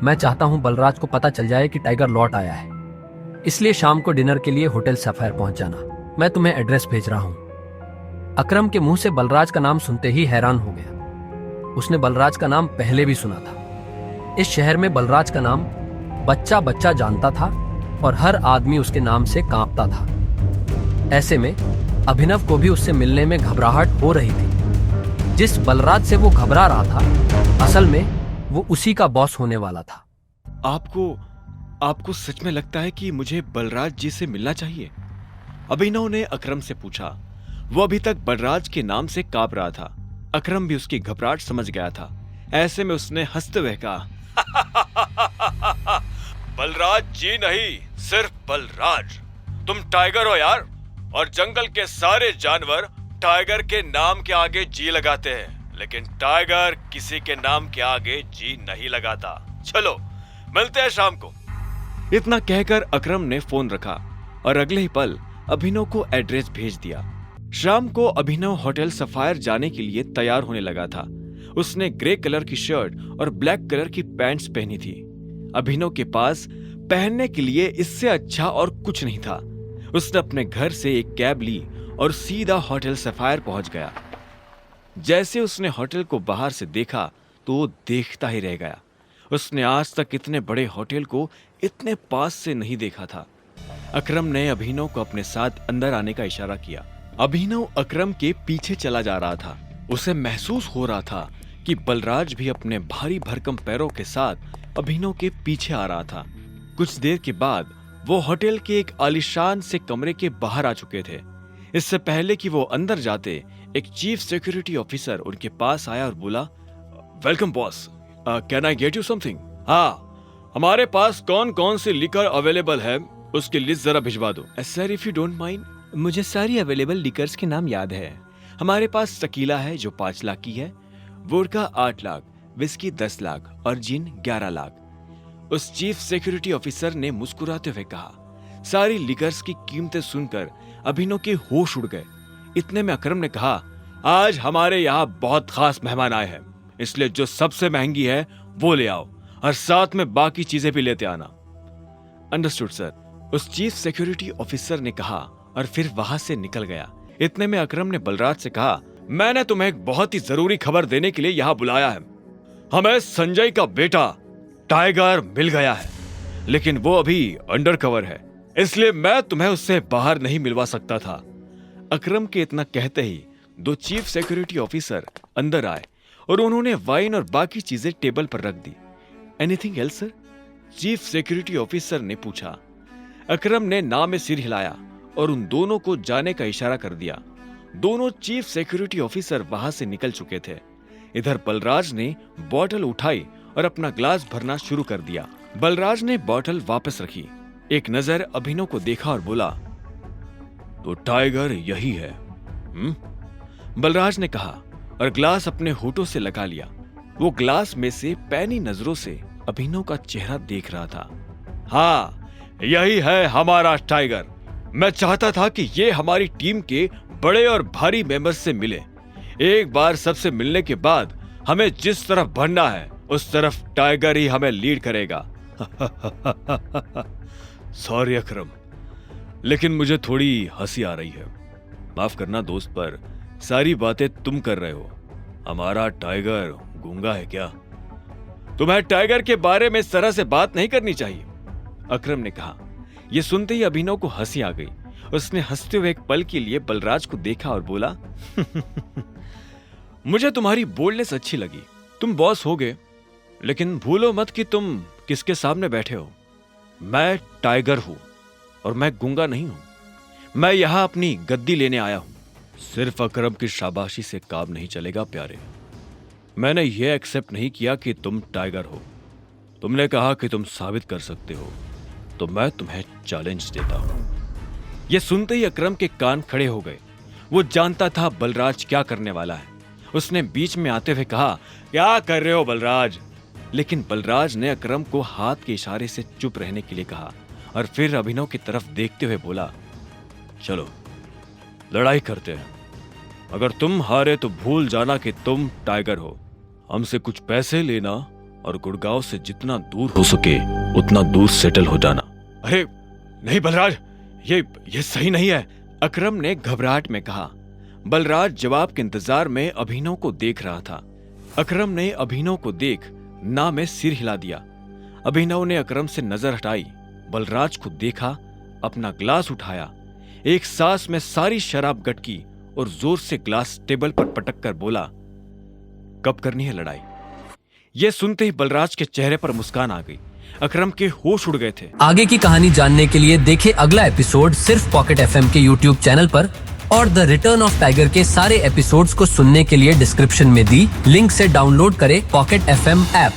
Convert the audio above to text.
मैं चाहता हूँ बलराज को पता चल जाए कि टाइगर लौट आया है, इसलिए शाम को डिनर के लिए होटल सफायर पहुंच जाना। मैं तुम्हें एड्रेस भेज रहा हूँ। अकरम के मुंह से बलराज का नाम सुनते ही हैरान हो गया। उसने बलराज का नाम पहले भी सुना था। इस शहर में बलराज का नाम बच्चा बच्चा जानता था और हर आदमी उसके नाम से कांपता था। ऐसे में अभिनव को भी उससे मिलने में घबराहट हो रही थी। जिस बलराज से वो घबरा रहा था, असल में वो उसी का बॉस होने वाला था। आपको सच में लगता है कि मुझे बलराज जी से मिलना चाहिए? अभिनव ने अकरम से पूछा। वो अभी तक बलराज के नाम से कांप रहा था। अकरम भी उसकी घबराहट समझ गया था। ऐसे में उसने हंसते हुए कहा, बलराज जी नहीं, सिर्फ बलराज। तुम टाइगर हो यार, और जंगल के सारे जानवर टाइगर के नाम के आगे जी लगाते हैं, लेकिन टाइगर किसी के नाम के आगे जी नहीं लगाता। चलो मिलते हैं शाम को। इतना कहकर अकरम ने फोन रखा और अगले ही पल अभिनव को एड्रेस भेज दिया। शाम को अभिनव होटल सफायर जाने के लिए तैयार होने लगा था। उसने ग्रे कलर की शर्ट और ब्लैक कलर की पैंट्स पहनी थी। अभिनव के पास पहनने के लिए इससे अच्छा और कुछ नहीं था। उसने अपने घर से एक कैब ली और सीधा होटल सफायर पहुंच गया। जैसे उसने होटल को बाहर से देखा तो वो देखता ही रह गया। उसने आज तक इतने बड़े होटल को इतने पास से नहीं देखा था। अकरम ने अभिनव को अपने साथ अंदर आने का इशारा किया। अभिनव अकरम के पीछे चला जा रहा था। उसे महसूस हो रहा था कि बलराज भी अपने भारी भरकम पैरों के साथ अभिनव के पीछे आ रहा था। कुछ देर के बाद वो होटल के एक आलीशान से कमरे के बाहर आ चुके थे। इससे पहले कि वो अंदर जाते, एक चीफ सिक्योरिटी ऑफिसर उनके पास आया और बोला, welcome boss, can I get you something? हाँ, हमारे पास कौन कौन सी लिकर अवेलेबल है उसकी लिस्ट जरा भिजवा दो। Sir if you don't mind, मुझे सारी अवेलेबल लिकर्स के नाम याद है। हमारे पास टकीला है जो 5 लाख की है, वोडका 8 लाख, विस्की 10 लाख और जिन 11 लाख। उस चीफ सिक्योरिटी ऑफिसर ने मुस्कुराते हुए कहा। सारी लिकर्स की कीमतें सुनकर अभिनव के होश उड़ गए। इतने में अकरम ने कहा, आज हमारे यहाँ बहुत खास मेहमान आए हैं, इसलिए जो सबसे महंगी है वो ले आओ और साथ में बाकी चीजें भी लेते आना। अंडरस्टूड सर, उस चीफ सिक्योरिटी ऑफिसर ने कहा और फिर वहां से निकल गया। इतने में अकरम ने बलराज से कहा, मैंने तुम्हें एक बहुत ही जरूरी खबर देने के लिए यहाँ बुलाया है। हमें संजय का बेटा टाइगर मिल गया है, लेकिन वो अभी अंडर कवर है, इसलिए मैं तुम्हें उससे बाहर नहीं मिलवा सकता था। अकरम के इतना कहते ही 2 चीफ सिक्योरिटी ऑफिसर अंदर आए और उन्होंने वाइन और बाकी चीजें टेबल पर रख दी। Anything else sir? Chief security officer ने पूछा। अकरम ने ना में सिर हिलाया और उन दोनों को जाने का इशारा कर दिया। दोनों चीफ सिक्योरिटी ऑफिसर वहां से निकल चुके थे। इधर बलराज ने बोतल उठाई और अपना ग्लास भरना शुरू कर दिया। बलराज ने बोतल वापस रखी, एक नजर अभिनव को देखा और बोला, तो टाइगर यही है? बलराज ने कहा और ग्लास अपने होठों से लगा लिया। वो ग्लास में से पैनी नजरों से अभिनव का चेहरा देख रहा था। हाँ, यही है हमारा टाइगर। मैं चाहता था कि ये हमारी टीम के बड़े और भारी मेंबर्स से मिले। एक बार सबसे मिलने के बाद हमें जिस तरफ बढ़ना है उस तरफ टाइगर ही हमें लीड करेगा। सॉरी अकरम, लेकिन मुझे थोड़ी हंसी आ रही है। माफ करना दोस्त, पर सारी बातें तुम कर रहे हो। हमारा टाइगर गूंगा है क्या? तुम्हें टाइगर के बारे में इस तरह से बात नहीं करनी चाहिए, अकरम ने कहा। यह सुनते ही अभिनव को हंसी आ गई। उसने हंसते हुए एक पल के लिए बलराज को देखा और बोला, मुझे तुम्हारी बोल्डनेस अच्छी लगी। तुम बॉस हो गए, लेकिन भूलो मत कि तुम किसके सामने बैठे हो। मैं टाइगर हूं और मैं गूंगा नहीं हूं। मैं यहां अपनी गद्दी लेने आया हूं। सिर्फ अकरम की शाबाशी से काम नहीं चलेगा प्यारे। मैंने यह एक्सेप्ट नहीं किया कि तुम टाइगर हो। तुमने कहा कि तुम साबित कर सकते हो, तो मैं तुम्हें चैलेंज देता हूं। यह सुनते ही अकरम के कान खड़े हो गए। वो जानता था बलराज क्या करने वाला है। उसने बीच में आते हुए कहा, क्या कर रहे हो बलराज? लेकिन बलराज ने अकरम को हाथ के इशारे से चुप रहने के लिए कहा और फिर अभिनव की तरफ देखते हुए बोला, चलो लड़ाई करते हैं। अगर तुम हारे तो भूल जाना कि तुम टाइगर हो। हमसे कुछ पैसे लेना और गुड़गांव से जितना दूर हो सके उतना दूर सेटल हो जाना। अरे नहीं बलराज, ये सही नहीं है, अकरम ने घबराहट में कहा। बलराज जवाब के इंतजार में अभिनव को देख रहा था। अकरम ने अभिनव को देख ना में सिर हिला दिया। अभिनव ने अकरम से नजर हटाई, बलराज को देखा, अपना ग्लास उठाया, एक सांस में सारी शराब गटकी और जोर से ग्लास टेबल पर पटक कर बोला, कब करनी है लड़ाई? यह सुनते ही बलराज के चेहरे पर मुस्कान आ गई। अकरम के होश उड़ गए थे। आगे की कहानी जानने के लिए देखें अगला एपिसोड सिर्फ पॉकेट एफएम के यूट्यूब चैनल पर, और द रिटर्न ऑफ टाइगर के सारे एपिसोड्स को सुनने के लिए डिस्क्रिप्शन में दी लिंक से डाउनलोड करें पॉकेट एफएम ऐप।